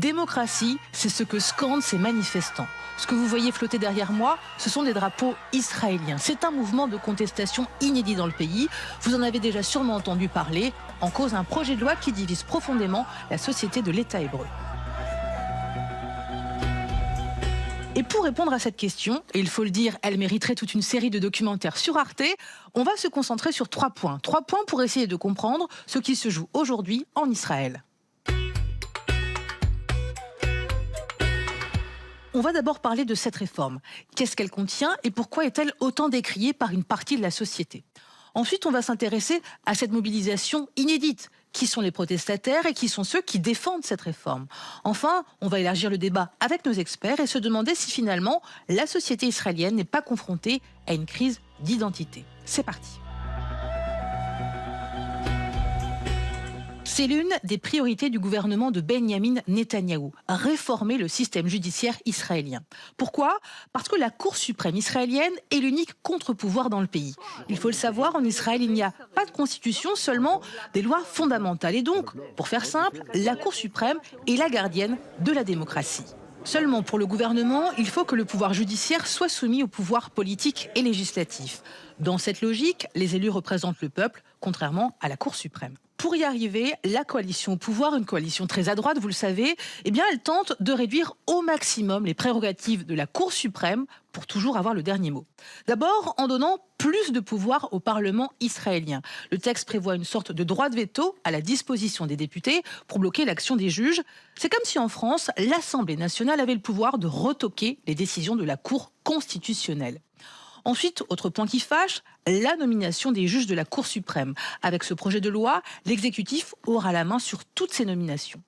Démocratie, c'est ce que scandent ces manifestants. Ce que vous voyez flotter derrière moi, ce sont des drapeaux israéliens. C'est un mouvement de contestation inédit dans le pays. Vous en avez déjà sûrement entendu parler. En cause, un projet de loi qui divise profondément la société de l'État hébreu. Et pour répondre à cette question, et il faut le dire, elle mériterait toute une série de documentaires sur Arte, on va se concentrer sur 3 points. 3 points pour essayer de comprendre ce qui se joue aujourd'hui en Israël. On va d'abord parler de cette réforme. Qu'est-ce qu'elle contient et pourquoi est-elle autant décriée par une partie de la société? Ensuite, on va s'intéresser à cette mobilisation inédite. Qui sont les protestataires et qui sont ceux qui défendent cette réforme? Enfin, on va élargir le débat avec nos experts et se demander si finalement la société israélienne n'est pas confrontée à une crise d'identité. C'est parti. C'est l'une des priorités du gouvernement de Benyamin Netanyahou, réformer le système judiciaire israélien. Pourquoi? Parce que la Cour suprême israélienne est l'unique contre-pouvoir dans le pays. Il faut le savoir, en Israël, il n'y a pas de constitution, seulement des lois fondamentales. Et donc, pour faire simple, la Cour suprême est la gardienne de la démocratie. Seulement, pour le gouvernement, il faut que le pouvoir judiciaire soit soumis au pouvoir politique et législatif. Dans cette logique, les élus représentent le peuple, contrairement à la Cour suprême. Pour y arriver, la coalition au pouvoir, une coalition très à droite, vous le savez, eh bien, elle tente de réduire au maximum les prérogatives de la Cour suprême pour toujours avoir le dernier mot. D'abord, en donnant plus de pouvoir au Parlement israélien. Le texte prévoit une sorte de droit de veto à la disposition des députés pour bloquer l'action des juges. C'est comme si en France, l'Assemblée nationale avait le pouvoir de retoquer les décisions de la Cour constitutionnelle. Ensuite, autre point qui fâche, la nomination des juges de la Cour suprême. Avec ce projet de loi, l'exécutif aura la main sur toutes ces nominations.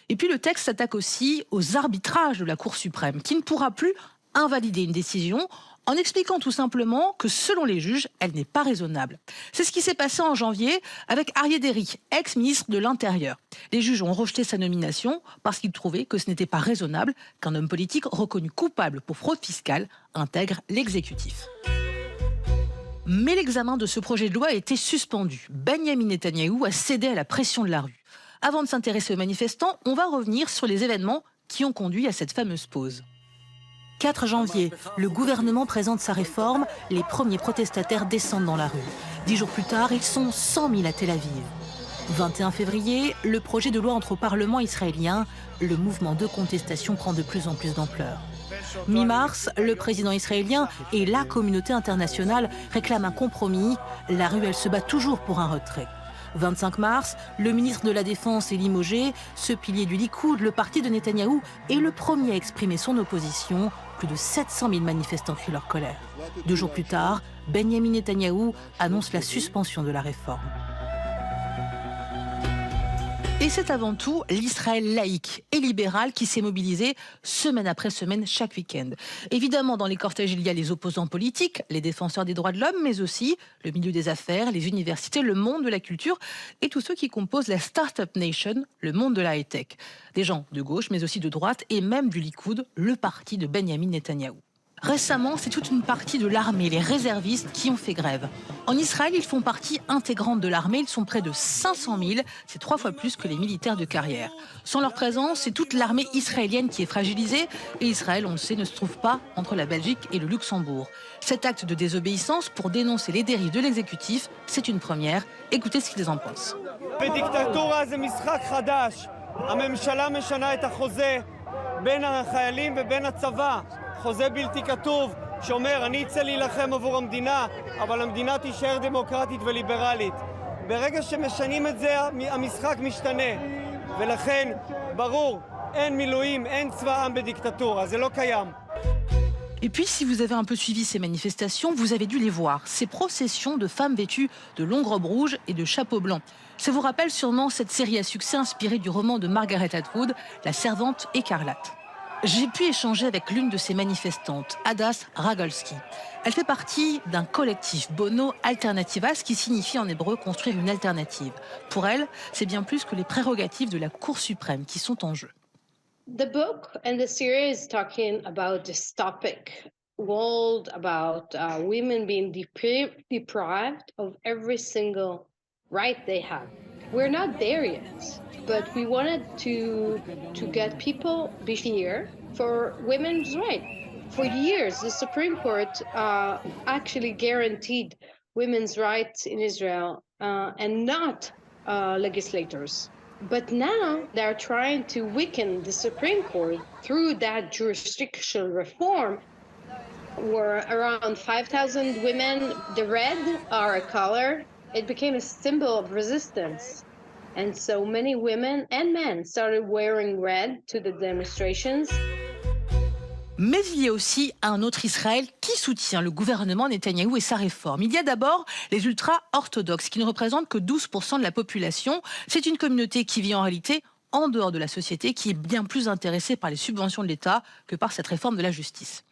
Et puis le texte s'attaque aussi aux arbitrages de la Cour suprême, qui ne pourra plus invalider une décision en expliquant tout simplement que selon les juges, elle n'est pas raisonnable. C'est ce qui s'est passé en janvier avec Aryeh Deri, ex-ministre de l'Intérieur. Les juges ont rejeté sa nomination parce qu'ils trouvaient que ce n'était pas raisonnable qu'un homme politique reconnu coupable pour fraude fiscale intègre l'exécutif. Mais l'examen de ce projet de loi a été suspendu. Benyamin Netanyahou a cédé à la pression de la rue. Avant de s'intéresser aux manifestants, on va revenir sur les événements qui ont conduit à cette fameuse pause. 4 janvier, le gouvernement présente sa réforme, les premiers protestataires descendent dans la rue. 10 jours plus tard, ils sont 100 000 à Tel Aviv. 21 février, le projet de loi entre au Parlement israélien. Le mouvement de contestation prend de plus en plus d'ampleur. Mi-mars, le président israélien et la communauté internationale réclament un compromis. La rue, elle se bat toujours pour un retrait. 25 mars, le ministre de la Défense est limogé. Ce pilier du Likoud, le parti de Netanyahou, est le premier à exprimer son opposition. Plus de 700 000 manifestants crient leur colère. 2 jours plus tard, Benyamin Netanyahou annonce la suspension de la réforme. Et c'est avant tout l'Israël laïque et libéral qui s'est mobilisé semaine après semaine, chaque week-end. Évidemment, dans les cortèges, il y a les opposants politiques, les défenseurs des droits de l'homme, mais aussi le milieu des affaires, les universités, le monde de la culture et tous ceux qui composent la Startup Nation, le monde de la high-tech. Des gens de gauche, mais aussi de droite et même du Likoud, le parti de Benyamin Netanyahou. Récemment, c'est toute une partie de l'armée, les réservistes, qui ont fait grève. En Israël, ils font partie intégrante de l'armée. Ils sont près de 500 000. C'est 3 fois plus que les militaires de carrière. Sans leur présence, c'est toute l'armée israélienne qui est fragilisée. Et Israël, on le sait, ne se trouve pas entre la Belgique et le Luxembourg. Cet acte de désobéissance pour dénoncer les dérives de l'exécutif, c'est une première. Écoutez ce qu'ils en pensent. חוזה בלתי כתוב שאומר אני אצא להילחם עבור המדינה אבל המדינה תישאר דמוקרטית וליברלית. ברגע שמשנים את זה המשחק משתנה ולכן ברור אין מילואים אין צבא עם בדיקטטורה זה לא קיים. Et puis, si vous avez un peu suivi ces manifestations, vous avez dû les voir. Ces processions de femmes vêtues de longues robes rouges et de chapeaux blancs. Ça vous rappelle sûrement cette série à succès inspirée du roman de Margaret Atwood, La Servante écarlate. J'ai pu échanger avec l'une de ces manifestantes, Hadass Ragolski. Elle fait partie d'un collectif Bono Alternativas qui signifie en hébreu construire une alternative. Pour elle, c'est bien plus que les prérogatives de la Cour suprême qui sont en jeu. The book and the series talking about this topic, world about women being deprived of every single right they have. We're not there yet. but we wanted to get people be here for women's rights. For years, the Supreme Court actually guaranteed women's rights in Israel and not legislators. But now they're trying to weaken the Supreme Court through that jurisdictional reform, where around 5,000 women, the red are a color. It became a symbol of resistance. And so many women and men started wearing red to the demonstrations. Mais il y a aussi un autre Israël qui soutient le gouvernement Netanyahou et sa réforme. Il y a d'abord les ultra-orthodoxes, qui ne représentent que 12% de la population. C'est une communauté qui vit en réalité en dehors de la société, qui est bien plus intéressée par les subventions de l'État que par cette réforme de la justice.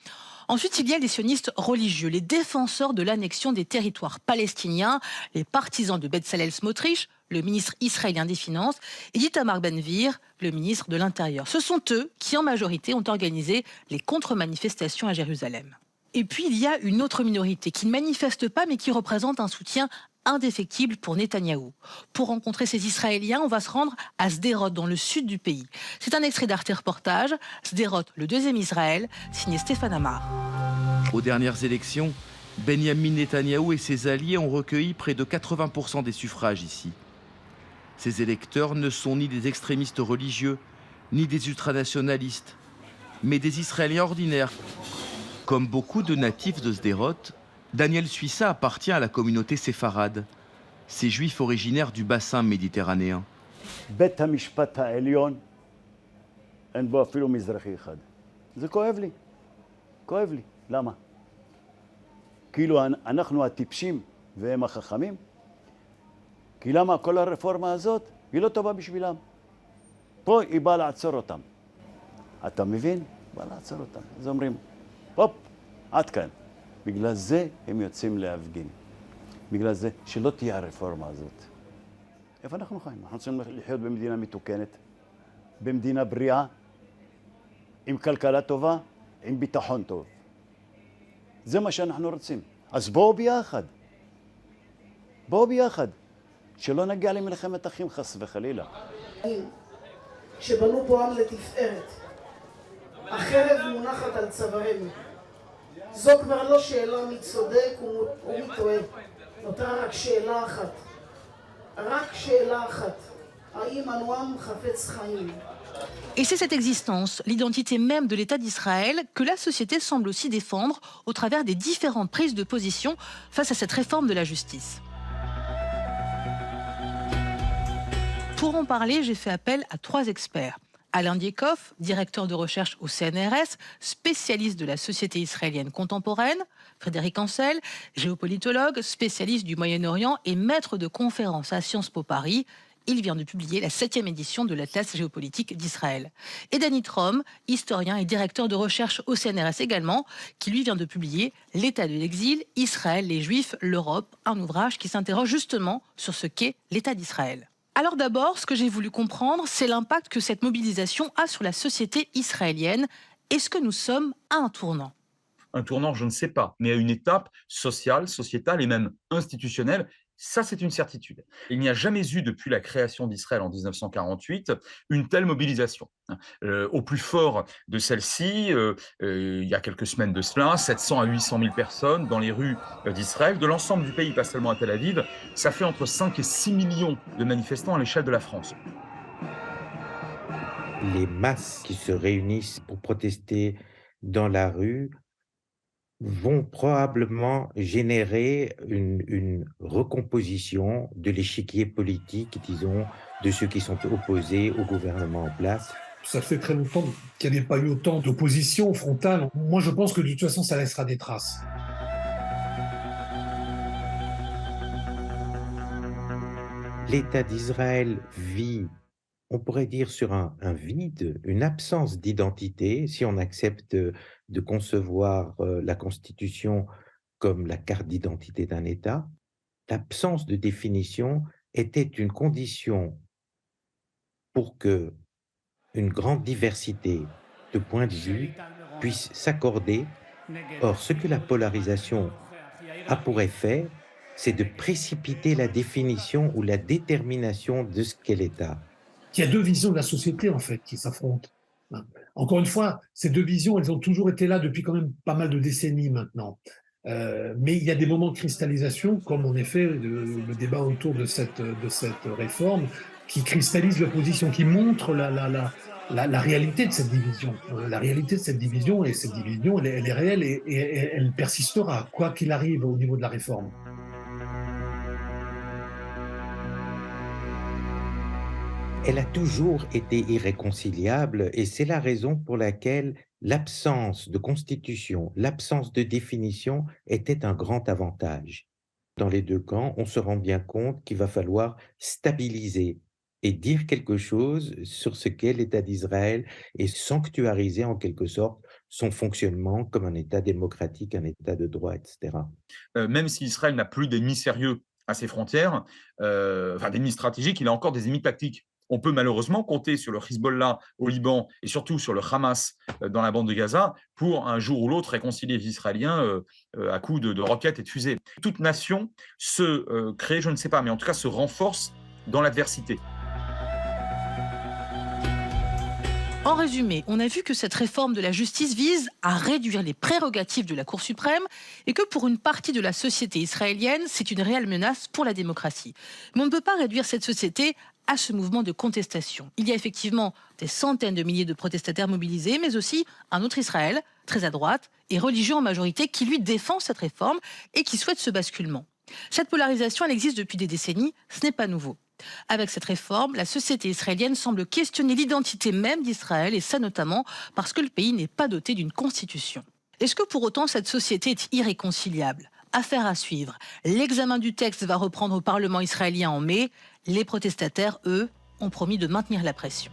Ensuite, il y a les sionistes religieux, les défenseurs de l'annexion des territoires palestiniens, les partisans de Bezalel Smotrich, le ministre israélien des Finances, et d'Itamar Ben-Gvir, le ministre de l'Intérieur. Ce sont eux qui, en majorité, ont organisé les contre-manifestations à Jérusalem. Et puis, il y a une autre minorité qui ne manifeste pas, mais qui représente un soutien indéfectible pour Netanyahou. Pour rencontrer ces Israéliens, on va se rendre à Sderot, dans le sud du pays. C'est un extrait d'Arte Reportage, Sderot, le deuxième Israël, signé Stéphane Amar. Aux dernières élections, Benyamin Netanyahou et ses alliés ont recueilli près de 80% des suffrages ici. Ces électeurs ne sont ni des extrémistes religieux, ni des ultranationalistes, mais des Israéliens ordinaires. Comme beaucoup de natifs de Sderot, Daniel Suissa appartient à la communauté séfarade, ces juifs originaires du bassin méditerranéen. בית המשפט העליון, אין בו אפילו מזרחי אחד. זה כואב לי. כואב לי. למה? כאילו אנחנו הטיפשים והם החכמים? כי למה כל הרפורמה הזאת היא לא טובה בשבילם? פה היא באה לעצור אותם. אתה מבין? באה לעצור אותם. אז אומרים, הופ, עד כאן. בגלל זה הם יוצאים להפגין. בגלל זה שלא תהיה הרפורמה הזאת. איפה אנחנו חיים? אנחנו צריכים לחיות במדינה מתוקנת, במדינה בריאה, עם כלכלה טובה, עם ביטחון טוב. זה מה שאנחנו רוצים. אז בואו ביחד. בואו ביחד. שלא נגיע למלחמת אחים חס וחלילה. שבנו פה עם לתפארת. החרב מונחת על צווארנו. זו כבר לא שאלה מי צודק ומי טועה. נותרה רק שאלה אחת. רק שאלה אחת. האם אנו עם חפץ חיים? Et c'est cette existence, l'identité même de l'État d'Israël, que la société semble aussi défendre au travers des différentes prises de position face à cette réforme de la justice. Pour en parler, j'ai fait appel à 3 experts. Alain Diekhoff, directeur de recherche au CNRS, spécialiste de la société israélienne contemporaine. Frédéric Ancel, géopolitologue, spécialiste du Moyen-Orient et maître de conférences à Sciences Po Paris. Il vient de publier la 7e édition de l'Atlas géopolitique d'Israël. Et Danny Trom, historien et directeur de recherche au CNRS également, qui lui vient de publier L'état de l'exil, Israël, les Juifs, l'Europe, un ouvrage qui s'interroge justement sur ce qu'est l'État d'Israël. Alors d'abord, ce que j'ai voulu comprendre, c'est l'impact que cette mobilisation a sur la société israélienne. Est-ce que nous sommes à un tournant ? Un tournant, je ne sais pas, mais à une étape sociale, sociétale et même institutionnelle. Ça, c'est une certitude. Il n'y a jamais eu, depuis la création d'Israël en 1948, une telle mobilisation. Au plus fort de celle-ci, il y a quelques semaines de cela, 700 à 800 000 personnes dans les rues d'Israël, de l'ensemble du pays, pas seulement à Tel Aviv. Ça fait entre 5 et 6 millions de manifestants à l'échelle de la France. Les masses qui se réunissent pour protester dans la rue vont probablement générer une recomposition de l'échiquier politique, disons, de ceux qui sont opposés au gouvernement en place. Ça fait très longtemps qu'il n'y avait pas eu autant d'opposition frontale. Moi, je pense que de toute façon, ça laissera des traces. L'État d'Israël vit, on pourrait dire, sur un vide, une absence d'identité, si on accepte de concevoir la Constitution comme la carte d'identité d'un État. L'absence de définition était une condition pour que une grande diversité de points de vue puisse s'accorder. Or, ce que la polarisation a pour effet, c'est de précipiter la définition ou la détermination de ce qu'est l'État. qu'il y a deux visions de la société, en fait, qui s'affrontent. Encore une fois, ces deux visions, elles ont toujours été là depuis quand même pas mal de décennies maintenant. Mais il y a des moments de cristallisation, comme en effet le débat autour de cette réforme, qui cristallise l'opposition, qui montre la réalité de cette division. La réalité de cette division, et cette division, elle est réelle et elle persistera, quoi qu'il arrive au niveau de la réforme. Elle a toujours été irréconciliable et c'est la raison pour laquelle l'absence de constitution, l'absence de définition était un grand avantage. Dans les deux camps, on se rend bien compte qu'il va falloir stabiliser et dire quelque chose sur ce qu'est l'État d'Israël et sanctuariser en quelque sorte son fonctionnement comme un État démocratique, un État de droit, etc. Même si Israël n'a plus d'ennemis sérieux à ses frontières, d'ennemis stratégiques, il a encore des ennemis tactiques. On peut malheureusement compter sur le Hezbollah au Liban et surtout sur le Hamas dans la bande de Gaza pour un jour ou l'autre réconcilier les Israéliens à coups de roquettes et de fusées. Toute nation se crée, je ne sais pas, mais en tout cas se renforce dans l'adversité. En résumé, on a vu que cette réforme de la justice vise à réduire les prérogatives de la Cour suprême et que pour une partie de la société israélienne, c'est une réelle menace pour la démocratie. Mais on ne peut pas réduire cette société à ce mouvement de contestation. Il y a effectivement des centaines de milliers de protestataires mobilisés, mais aussi un autre Israël, très à droite, et religieux en majorité, qui lui défend cette réforme et qui souhaite ce basculement. Cette polarisation, elle existe depuis des décennies, ce n'est pas nouveau. Avec cette réforme, la société israélienne semble questionner l'identité même d'Israël, et ça notamment parce que le pays n'est pas doté d'une constitution. Est-ce que pour autant cette société est irréconciliable ? Affaire à suivre. L'examen du texte va reprendre au Parlement israélien en mai. Les protestataires, eux, ont promis de maintenir la pression.